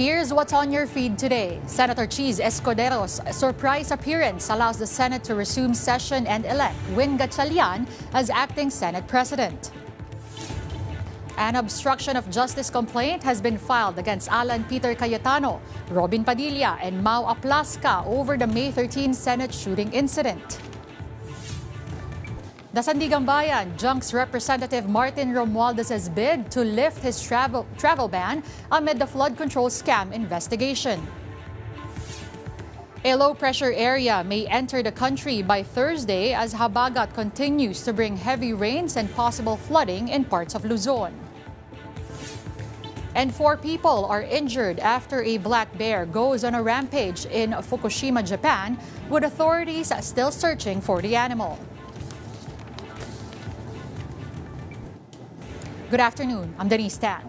Here's what's on your feed today. Senator Cheese Escudero's surprise appearance allows the Senate to resume session and elect Win Gatchalian as acting Senate President. An obstruction of justice complaint has been filed against Alan Peter Cayetano, Robin Padilla, and Mau Aplaska over the May 13 Senate shooting incident. The Sandigan Bayan junks Representative Martin Romualdez's bid to lift his travel ban amid the flood control scam investigation. A low-pressure area may enter the country by Thursday as Habagat continues to bring heavy rains and possible flooding in parts of Luzon. And 4 people are injured after a black bear goes on a rampage in Fukushima, Japan, with authorities still searching for the animal. Good afternoon, I'm Denise Tan.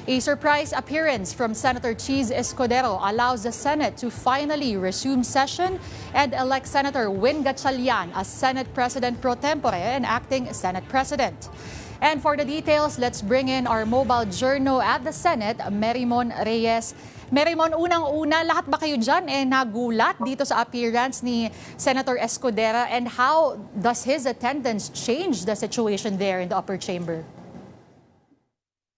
A surprise appearance from Senator Cheese Escudero allows the Senate to finally resume session and elect Senator Win Gatchalian as Senate President pro tempore and acting Senate President. And for the details, let's bring in our mobile journo at the Senate, Merimon Reyes. Merimon, unang-una, lahat ba kayo dyan nagulat dito sa appearance ni Senator Escudero, and how does his attendance change the situation there in the upper chamber?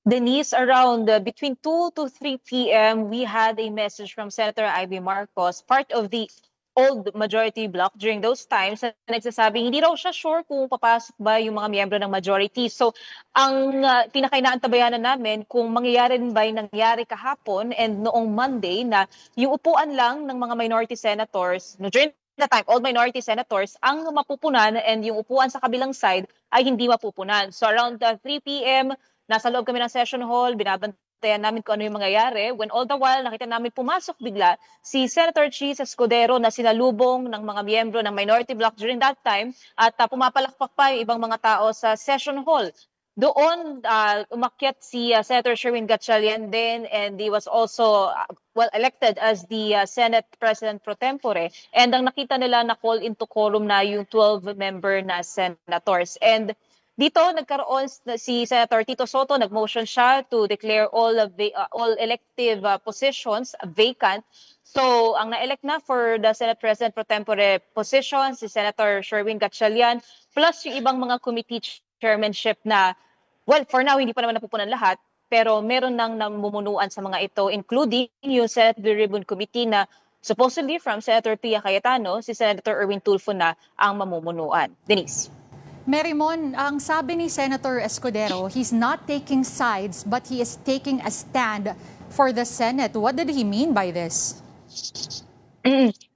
Denise, around between 2 to 3 p.m., we had a message from Senator Ivy Marcos, part of the old majority bloc during those times, na nagsasabing hindi raw siya sure kung papasok ba yung mga miyembro ng majority. So, ang pinakainaantabayanan namin kung mangyayari rin ba yung nangyari kahapon and noong Monday na yung upuan lang ng mga minority senators, no, during the time, all minority senators, ang mapupunan and yung upuan sa kabilang side ay hindi mapupunan. So, around 3 p.m., nasa loob kami ng session hall, binabantayan namin kung ano yung mangyayari. When all the while, nakita namin pumasok bigla si Senator Cheese Escudero na sinalubong ng mga miyembro ng minority bloc during that time at pumapalakpak pa yung ibang mga tao sa session hall. Doon, umakyat si Senator Sherwin Gatchalian din, and he was also elected as the Senate President pro tempore. And ang nakita nila na call into quorum na yung 12-member na senators. And dito nagkaroon si Senator Tito Soto, nag-motion siya to declare all elective positions vacant. So, ang na-elect na for the Senate President pro tempore position, si Senator Sherwin Gatchalian, plus yung ibang mga committee chairmanship na, well, for now, hindi pa naman napupunan lahat, pero meron nang namumunuan sa mga ito, including yung Senate Blue Ribbon Committee na supposedly from Senator Pia Cayetano, si Senator Erwin Tulfo na ang mamumunuan. Denise. Merimon, ang sabi ni Senator Escudero, he's not taking sides but he is taking a stand for the Senate. What did he mean by this?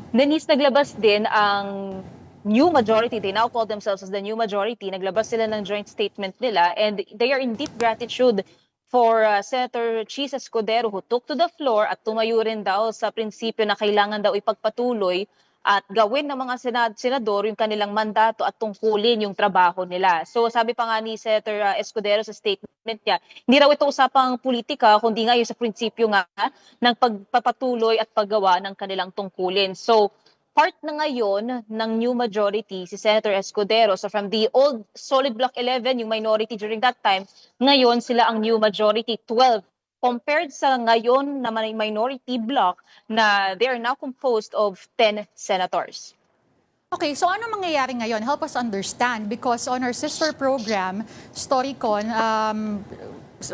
Denise, naglabas din ang new majority. They now call themselves as the new majority. Naglabas sila ng joint statement nila, and they are in deep gratitude for Senator Cheese Escudero, who took to the floor at tumayo rin daw sa prinsipyo na kailangan daw ipagpatuloy at gawin ng mga senador yung kanilang mandato at tungkulin yung trabaho nila. So sabi pa nga ni Senator Escudero sa statement niya, hindi raw ito usapang politika, kundi nga yung sa prinsipyo nga ng pagpapatuloy at paggawa ng kanilang tungkulin. So part na ngayon ng new majority si Senator Escudero. So from the old solid block 11, yung minority during that time, ngayon sila ang new majority 12. Compared sa ngayon na minority bloc na they are now composed of 10 senators. Okay, so ano mangyayari ngayon? Help us understand, because on our sister program, Storycon,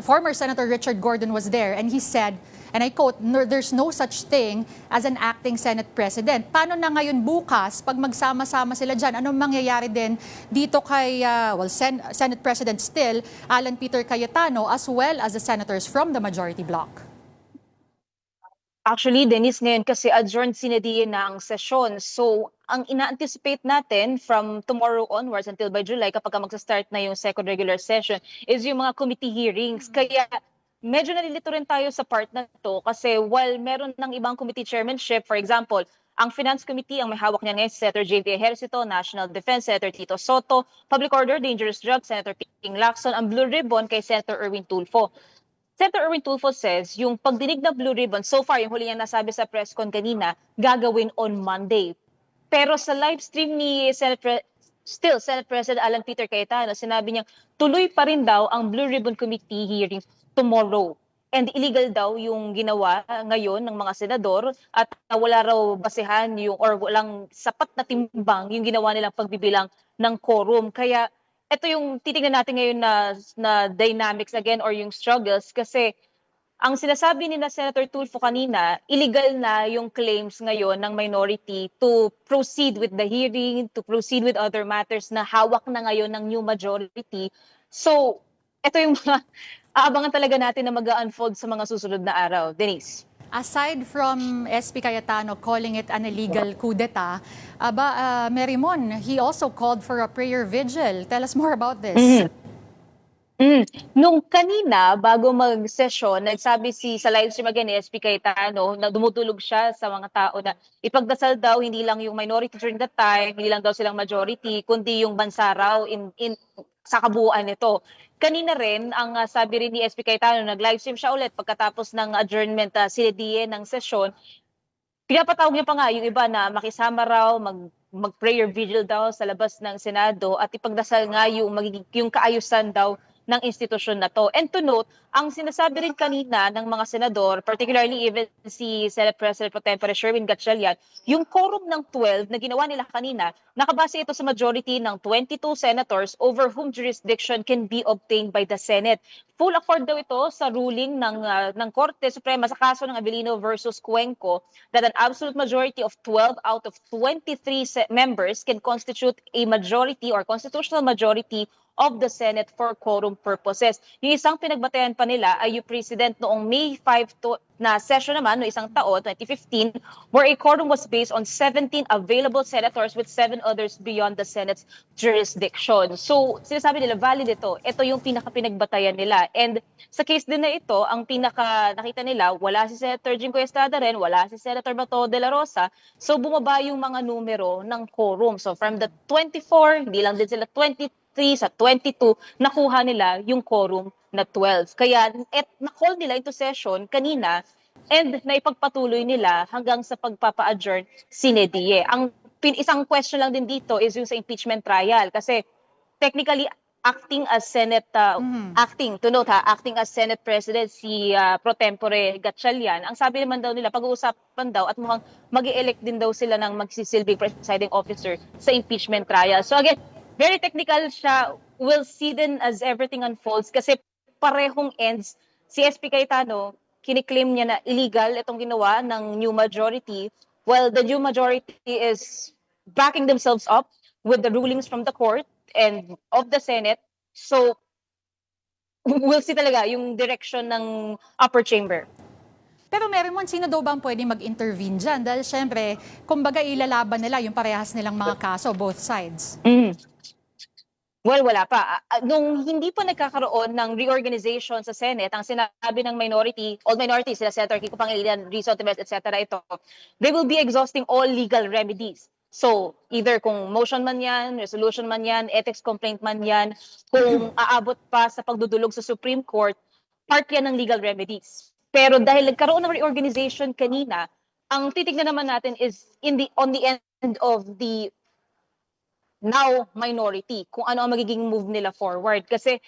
former Senator Richard Gordon was there and he said, and I quote, there's no such thing as an acting Senate President. Paano na ngayon bukas, pag magsama-sama sila dyan, anong mangyayari din dito kay, Senate President still, Alan Peter Cayetano, as well as the senators from the majority bloc? Actually, Denise, ngayon kasi adjourned sinediin na ang sesyon. So, ang ina-anticipate natin from tomorrow onwards until by July, kapag magsa-start na yung second regular session, is yung mga committee hearings. Kaya medyo nalilito rin tayo sa part na to kasi while meron ng ibang committee chairmanship, for example, ang Finance Committee, ang may hawak niya ngayon si Senator J.V. Ejercito, National Defense, Senator Tito Soto, Public Order, Dangerous Drugs, Senator Ping Lacson, ang Blue Ribbon kay Senator Erwin Tulfo. Senator Erwin Tulfo says, yung pagdinig ng Blue Ribbon, so far, yung huli niya nasabi sa press con kanina, gagawin on Monday. Pero sa live stream ni Senate President Alan Peter Cayetano, sinabi niya, tuloy pa rin daw ang Blue Ribbon Committee hearing tomorrow. and illegal daw yung ginawa ngayon ng mga senador at wala raw basehan yung or walang sapat na timbang yung ginawa nilang pagbibilang ng quorum. Kaya ito yung titingnan natin ngayon na dynamics again or yung struggles kasi ang sinasabi ni na Senator Tulfo kanina, illegal na yung claims ngayon ng minority to proceed with the hearing, to proceed with other matters na hawak na ngayon ng new majority. So, ito yung mga aabangan talaga natin na mag-unfold sa mga susunod na araw. Denise. Aside from SP Cayetano calling it an illegal coup d'etat, Merimon, he also called for a prayer vigil. Tell us more about this. Nung kanina, bago mag-session, nagsabi sa live stream again ni SP Cayetano na dumudulog siya sa mga tao na ipagdasal daw hindi lang yung minority during that time, hindi lang daw silang majority, kundi yung bansa raw sa kabuuan nito. Kanina rin, ang sabi rin ni SP Cayetano, nag-live stream siya ulit pagkatapos ng adjournment sine-die ng session. Pinapatawag niya pa nga yung iba na makisama raw, mag-prayer vigil daw sa labas ng Senado at ipagdasal nga yung kaayusan daw ng institusyon na to. And to note, ang sinasabi rin kanina ng mga senador, particularly even si Senate President Pro Tempore Sherwin Gatchalian, yung quorum ng 12 na ginawa nila kanina, nakabase ito sa majority ng 22 senators over whom jurisdiction can be obtained by the Senate. Full accord daw ito sa ruling ng Korte Suprema sa kaso ng Avellino versus Cuenco that an absolute majority of 12 out of 23 members can constitute a majority or constitutional majority of the Senate for quorum purposes. Yung isang pinagbatayan pa nila ay yung President noong May 5 na session naman, no isang taon, 2015, where a quorum was based on 17 available senators with 7 others beyond the Senate's jurisdiction. So, sinasabi nila, valid ito. Ito yung pinaka-pinagbatayan nila. And sa case din na ito, ang nakita nila, wala si Senator Jingo Estrada rin, wala si Senator Bato de la Rosa. So, bumaba yung mga numero ng quorum. So, from the 24, hindi lang din sila 23, sa 22, nakuha nila yung quorum na 12. Kaya na-call nila into session kanina and naipagpatuloy nila hanggang sa pagpapa-adjourn sine die. Ang isang question lang din dito is yung sa impeachment trial kasi technically acting as Senate acting as Senate President si Pro Tempore Gatchalian. Ang sabi naman daw nila pag-uusapan daw at mukhang mag-i-elect din daw sila ng magsisilbing presiding officer sa impeachment trial. So again, very technical siya. We'll see then as everything unfolds kasi parehong ends. Si SP Cayetano, kiniklaim niya na illegal itong ginawa ng new majority. Well, the new majority is backing themselves up with the rulings from the court and of the Senate. So, we'll see talaga yung direction ng upper chamber. Pero Merimon, sino daw bang pwede mag-intervene dyan? Dahil syempre, kumbaga ilalaban nila yung parehas nilang mga kaso, both sides. Well, wala pa. Nung hindi pa nagkakaroon ng reorganization sa Senate, ang sinabi ng all minorities, sila Senator Kiko Pangilinan, Rizzo Ontiveros, etc. ito, they will be exhausting all legal remedies. So, either kung motion man yan, resolution man yan, ethics complaint man yan, kung aabot pa sa pagdudulog sa Supreme Court, part yan ng legal remedies. Pero dahil nagkaroon ng reorganization kanina, ang titignan naman natin is on the end of the now minority, kung ano ang magiging move nila forward. Kasi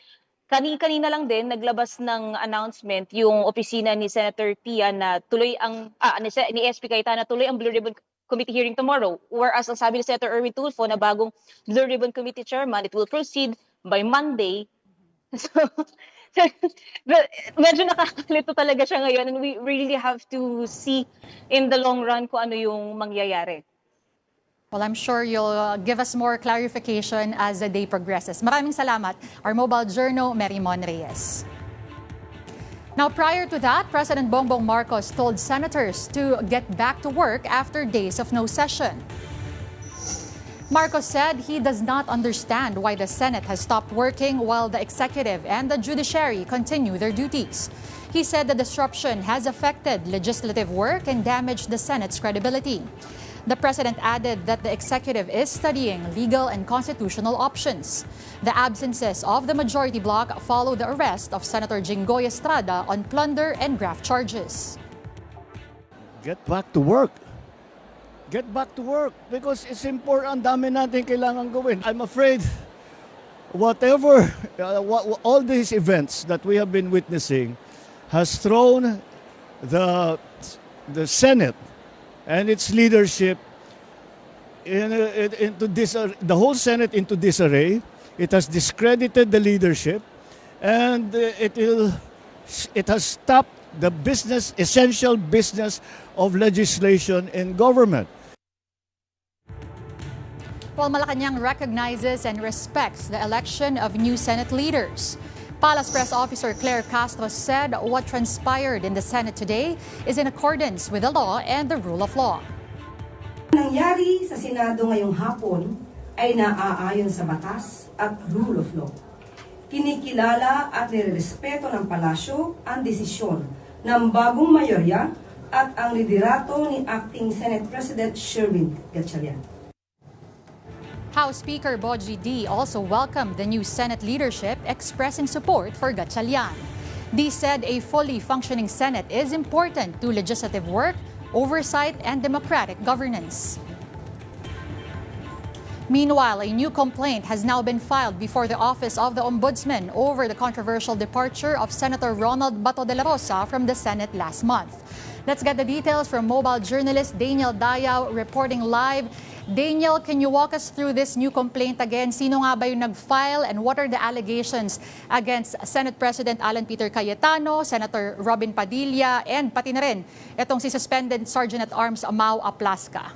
kanina lang din naglabas ng announcement yung opisina ni Senator Pia na tuloy ni SP Cayetano na tuloy ang Blue Ribbon Committee hearing tomorrow. Whereas ang sabi ni Senator Erwin Tulfo na bagong Blue Ribbon Committee chairman, it will proceed by Monday. So, medyo nakakalito talaga siya ngayon and we really have to see in the long run kung ano yung mangyayari. Well, I'm sure you'll give us more clarification as the day progresses. Maraming salamat. Our mobile journal, Merimon Reyes. Now, prior to that, President Bongbong Marcos told senators to get back to work after days of no session. Marcos said he does not understand why the Senate has stopped working while the executive and the judiciary continue their duties. He said the disruption has affected legislative work and damaged the Senate's credibility. The president added that the executive is studying legal and constitutional options. The absences of the majority bloc follow the arrest of Senator Jinggoy Estrada on plunder and graft charges. Get back to work. Get back to work because it's important. Ang dami natin kailangan gawin. I'm afraid all these events that we have been witnessing has thrown the Senate and its leadership into the whole Senate into disarray. It has discredited the leadership, and it has stopped the essential business of legislation in government. While Malacanang recognizes and respects the election of new Senate leaders, Palace Press Officer Claire Castro said what transpired in the Senate today is in accordance with the law and the rule of law. Nangyari sa Senado ngayong hapon ay naaayon sa batas at rule of law. Kinikilala at nirerespeto ng palasyo ang desisyon ng bagong mayorya at ang liderato ni Acting Senate President Sherwin Gatchalian. House Speaker Bogie D also welcomed the new Senate leadership, expressing support for Gatchalian. D said a fully functioning Senate is important to legislative work, oversight, and democratic governance. Meanwhile, a new complaint has now been filed before the Office of the Ombudsman over the controversial departure of Senator Ronald Bato de la Rosa from the Senate last month. Let's get the details from mobile journalist Daniel Dayao reporting live. Daniel, can you walk us through this new complaint again? Sino nga ba yung nag-file and what are the allegations against Senate President Alan Peter Cayetano, Senator Robin Padilla, and pati na rin itong si suspended Sergeant-at-Arms Mau Aplasca?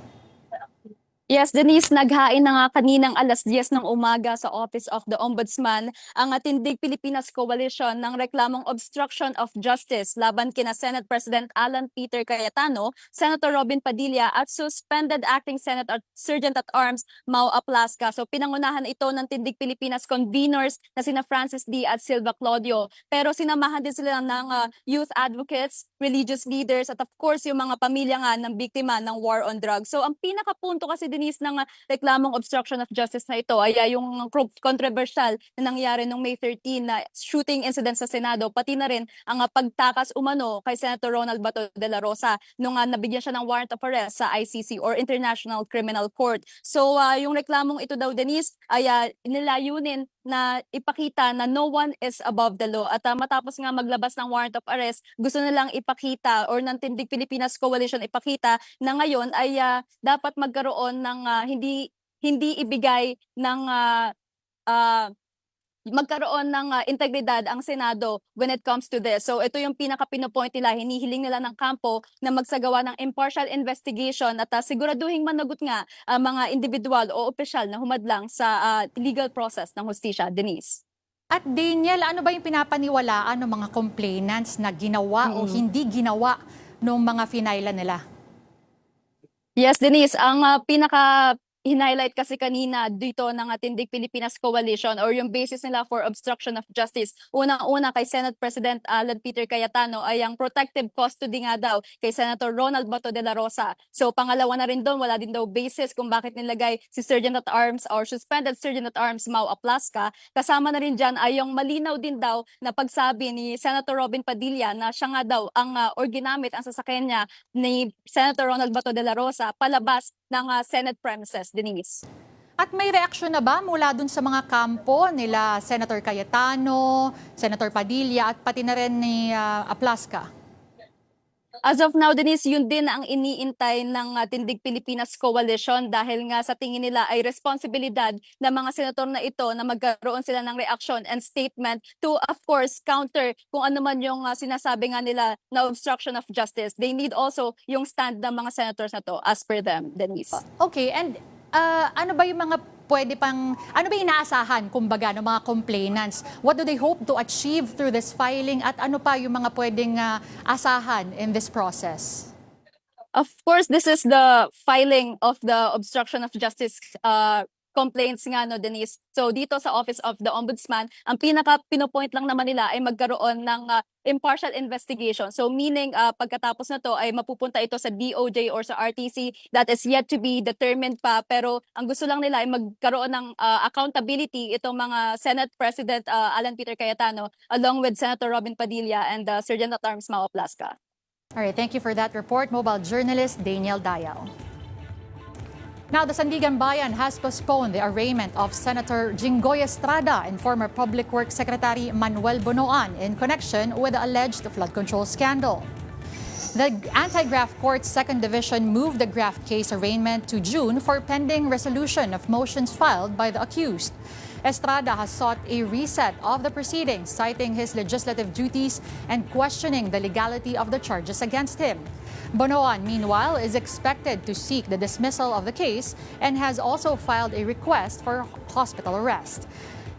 Yes, Denise, naghain na nga kaninang 10:00 ng umaga sa Office of the Ombudsman ang Tindig Pilipinas Coalition ng reklamong obstruction of justice laban kina Senate President Alan Peter Cayetano, Senator Robin Padilla at suspended Acting Sergeant-at-Arms Mau Aplasca. So pinangunahan ito ng Tindig Pilipinas conveners na sina Francis D. at Silva Claudio. Pero sinamahan din sila ng youth advocates, religious leaders at of course yung mga pamilya nga ng biktima ng war on drugs. So ang pinakapunto kasi din ng reklamong obstruction of justice na ito ay yung controversial na nangyari noong May 13 na shooting incident sa Senado, pati na rin ang pagtakas umano kay Senator Ronald Bato de la Rosa nung nabigyan siya ng warrant of arrest sa ICC or International Criminal Court. So yung reklamong ito daw, Denise, ay nilayunin na ipakita na no one is above the law. At matapos nga maglabas ng warrant of arrest, gusto nilang ipakita or ng Tindig Pilipinas Coalition ipakita na ngayon ay dapat magkaroon ng hindi ibigay ng magkaroon ng integridad ang Senado when it comes to this. So ito yung pinaka-pinopoint nila, hinihiling nila ng kampo na magsagawa ng impartial investigation at siguraduhin managot nga mga individual o opisyal na humadlang sa legal process ng hustisya. Denise. At Daniel, ano ba yung pinapaniwalaan ng mga complainants na ginawa o hindi ginawa ng mga finailan nila? Yes, Denise, ang pinaka-highlight kasi kanina dito ng Tindig Pilipinas Coalition or yung basis nila for obstruction of justice. Unang-una kay Senate President Alan Peter Cayetano ay ang protective custody nga daw kay Senator Ronald Bato de la Rosa. So pangalawa na rin doon, wala din daw basis kung bakit nilagay si Sergeant-at-Arms or suspended Sergeant-at-Arms Mau Aplasca. Kasama na rin dyan ay yung malinaw din daw na pagsabi ni Senator Robin Padilla na siya nga daw ang or ginamit ang sasakyan niya ni Senator Ronald Bato de la Rosa palabas ng Senate premises, Denise. At may reaksyon na ba mula dun sa mga kampo nila Senator Cayetano, Senator Padilla at pati na rin ni Aplasca? As of now, Denise, yun din ang iniintay ng Tindig Pilipinas Coalition dahil nga sa tingin nila ay responsibilidad ng mga senator na ito na magkaroon sila ng reaction and statement to, of course, counter kung ano man yung sinasabi nga nila na obstruction of justice. They need also yung stand ng mga senators na to as per them, Denise. Okay, and ano ba yung mga ano ba inaasahan, kumbaga, ng mga complainants? What do they hope to achieve through this filing? At ano pa yung mga pwedeng asahan in this process? Of course, this is the filing of the obstruction of justice complaints nga, no, Denise. So dito sa Office of the Ombudsman, ang pinaka-pinopoint lang naman nila ay magkaroon ng impartial investigation. So meaning pagkatapos na to ay mapupunta ito sa DOJ or sa RTC, that is yet to be determined pa. Pero ang gusto lang nila ay magkaroon ng accountability itong mga Senate President Alan Peter Cayetano along with Senator Robin Padilla and Sergeant-at-Arms Mau Aplasca. All right, thank you for that report, mobile journalist Daniel Dayao. Now, the Sandigan Bayan has postponed the arraignment of Senator Jinggoy Estrada and former Public Works Secretary Manuel Bonoan in connection with the alleged flood control scandal. The Anti-Graft Court's Second Division moved the graft case arraignment to June for pending resolution of motions filed by the accused. Estrada has sought a reset of the proceedings, citing his legislative duties and questioning the legality of the charges against him. Bonoan, meanwhile, is expected to seek the dismissal of the case and has also filed a request for hospital arrest.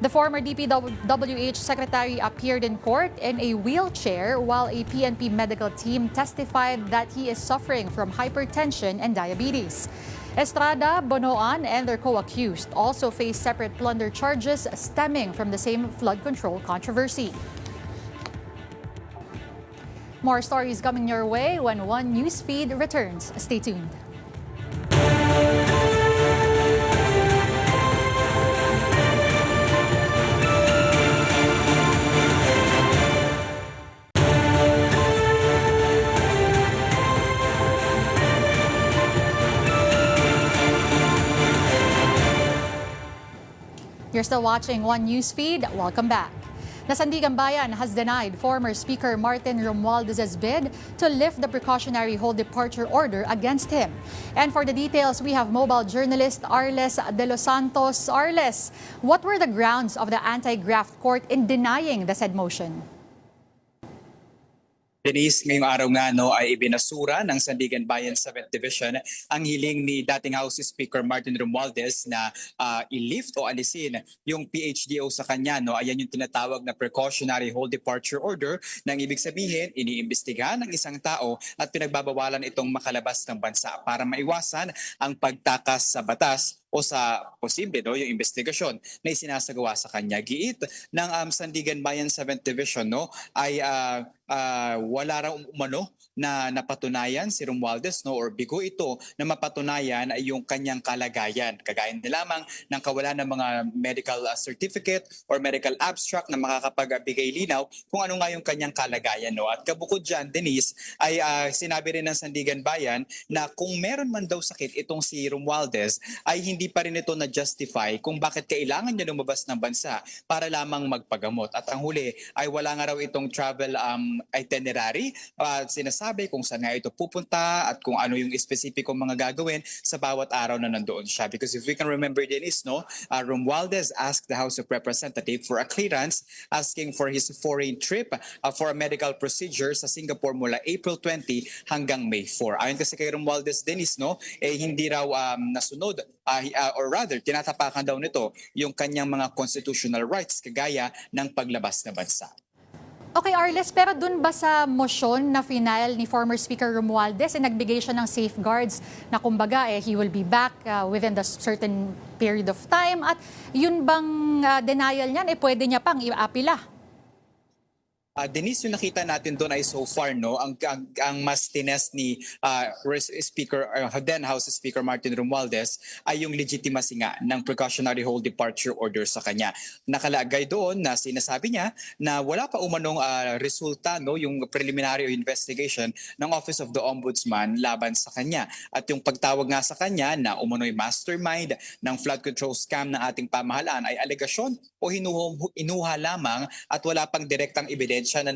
The former DPWH secretary appeared in court in a wheelchair while a PNP medical team testified that he is suffering from hypertension and diabetes. Estrada, Bonoan, and their co-accused also face separate plunder charges stemming from the same flood control controversy. More stories coming your way when One Newsfeed returns. Stay tuned. You're still watching One Newsfeed. Welcome back. The Sandigan Bayan has denied former Speaker Martin Romualdez's bid to lift the precautionary hold departure order against him. And for the details, we have mobile journalist Arles De Los Santos. Arles, what were the grounds of the Anti-Graft Court in denying the said motion? Denise, ngayong araw nga ay ibinasura ng Sandigan Bayan 7th Division ang hiling ni dating House Speaker Martin Romualdez na i-lift o alisin yung PHDO sa kanya. Ayan yung tinatawag na precautionary hold departure order, nang ibig sabihin iniimbestigahan ng isang tao at pinagbabawalan itong makalabas ng bansa para maiwasan ang pagtakas sa batas o sa posible yung investigasyon na isinasagawa sa kanya. Giit ng Sandigan Bayan 7th Division ay wala raw umano na napatunayan si Romualdez or bigo ito na mapatunayan ay yung kanyang kalagayan. Kagaya na lamang ng kawalan ng mga medical certificate or medical abstract na makakapagbigay linaw kung ano nga yung kanyang kalagayan. At kabukod dyan, Denise, ay sinabi rin ng Sandigan Bayan na kung meron man daw sakit itong si Romualdez ay hindi pa rin ito na-justify kung bakit kailangan niya lumabas ng bansa para lamang magpagamot. At ang huli ay wala nga raw itong travel itinerary. Sinasabi kung saan nga ito pupunta at kung ano yung specificong mga gagawin sa bawat araw na nandoon siya. Because if we can remember, Denise, Romualdez asked the House of Representatives for a clearance asking for his foreign trip for a medical procedure sa Singapore mula April 20 hanggang May 4. Ayon kasi kay Romualdez, Denise, hindi raw nasunod or rather, tinatapakan daw nito yung kanyang mga constitutional rights kagaya ng paglabas na bansa. Okay, Arles, pero dun ba sa motion na final ni former Speaker Romualdez, nagbigay siya ng safeguards na kumbaga he will be back within the certain period of time at yun bang denial niyan pwede niya pang i-apila? Denise, yung nakita natin doon ay so far ang mas tines ni Speaker then House Speaker Martin Romualdez ay yung legitimacy nga ng precautionary hold departure order sa kanya. Nakalagay doon na sinasabi niya na wala pa umanong resulta yung preliminary investigation ng Office of the Ombudsman laban sa kanya. At yung pagtawag nga sa kanya na umano'y mastermind ng flood control scam ng ating pamahalaan ay alegasyon o inuha lamang at wala pang direktang ebidensya na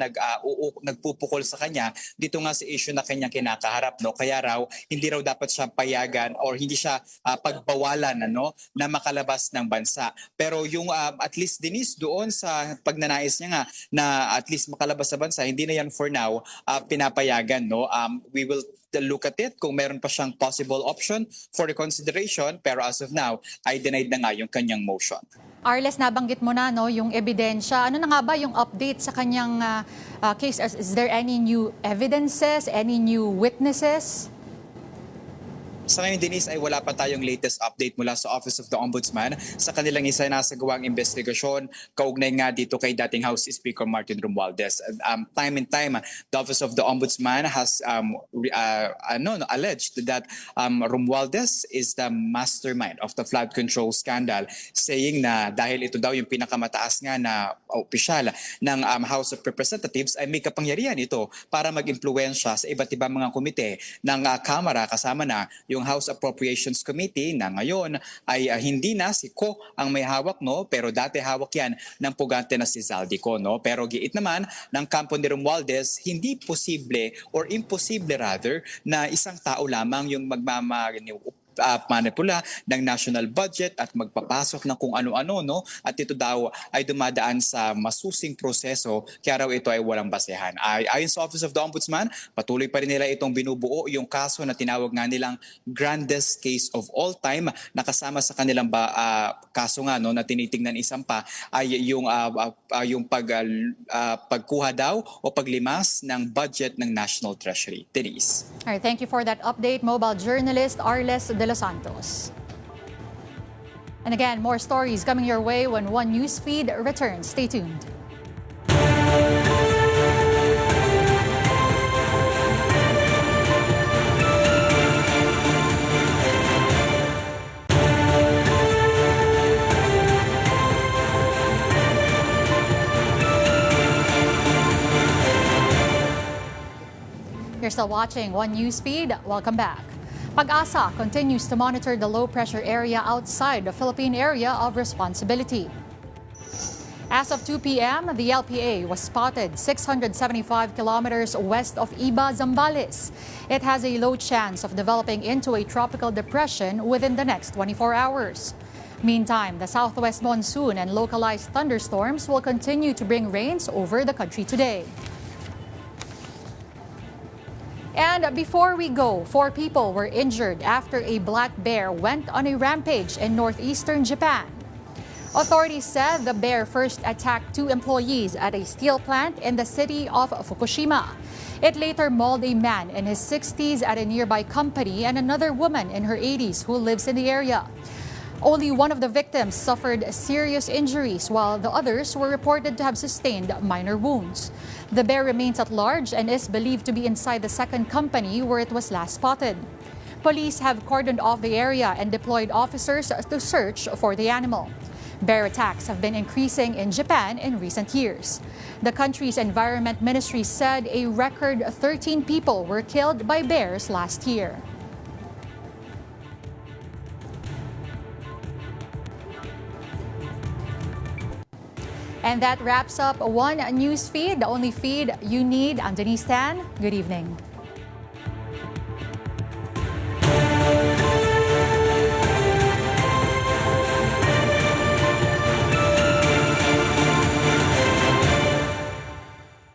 nagpupukol sa kanya dito nga sa issue na kanyang kinakaharap. Kaya raw hindi raw dapat siya payagan or hindi siya pagbawalan na makalabas ng bansa. Pero yung at least, Denise, doon sa pagnanais niya nga na at least makalabas sa bansa, hindi na yan for now pinapayagan. We will look at it kung meron pa siyang possible option for reconsideration, pero as of now ay denied na nga yung kanyang motion. Arles, nabanggit mo na yung ebidensya. Ano na nga ba yung update sa kanyang case? Is there any new evidences, any new witnesses? Sa ngayon, Denise, ay wala pa tayong latest update mula sa Office of the Ombudsman sa kanilang isinasagawang investigasyon kaugnay nga dito kay dating House Speaker Martin Romualdez. Time and time, the Office of the Ombudsman has alleged that Romualdez is the mastermind of the flood control scandal, saying na dahil ito daw yung pinakamataas nga na opisyal ng House of Representatives ay may kapangyarihan ito para mag-impluwensya sa iba't ibang mga komite ng Kamara kasama na yung yung House Appropriations Committee na ngayon ay hindi na si Ko ang may hawak, no, pero dati hawak yan ng pugante na si Zaldico, no. Pero giit naman ng kampo ni Romualdez, hindi posible or imposible rather na isang tao lamang yung manipula ng national budget at magpapasok ng kung ano-ano, no? At ito daw ay dumadaan sa masusing proseso, kaya raw ito ay walang basehan. Ayon sa Office of the Ombudsman, patuloy pa rin nila itong binubuo yung kaso na tinawag nga nilang grandest case of all time, na kasama sa kanilang kaso nga, no, na tinitingnan isang pa ay yung pagkuha daw o paglimas ng budget ng National Treasury. Denise. All right, thank you for that update, mobile journalist Arles de los Santos. And again, more stories coming your way when One Newsfeed returns. Stay tuned. You're still watching One Newsfeed. Welcome back. Pag-asa continues to monitor the low-pressure area outside the Philippine area of responsibility. As of 2 p.m., the LPA was spotted 675 kilometers west of Iba, Zambales. It has a low chance of developing into a tropical depression within the next 24 hours. Meantime, the southwest monsoon and localized thunderstorms will continue to bring rains over the country today. And before we go, 4 people were injured after a black bear went on a rampage in northeastern Japan. Authorities said the bear first attacked 2 employees at a steel plant in the city of Fukushima. It later mauled a man in his 60s at a nearby company and another woman in her 80s who lives in the area. Only one of the victims suffered serious injuries, while the others were reported to have sustained minor wounds. The bear remains at large and is believed to be inside the second company where it was last spotted. Police have cordoned off the area and deployed officers to search for the animal. Bear attacks have been increasing in Japan in recent years. The country's Environment Ministry said a record 13 people were killed by bears last year. And that wraps up One Newsfeed, the only feed you need. I'm Denise Tan. Good evening.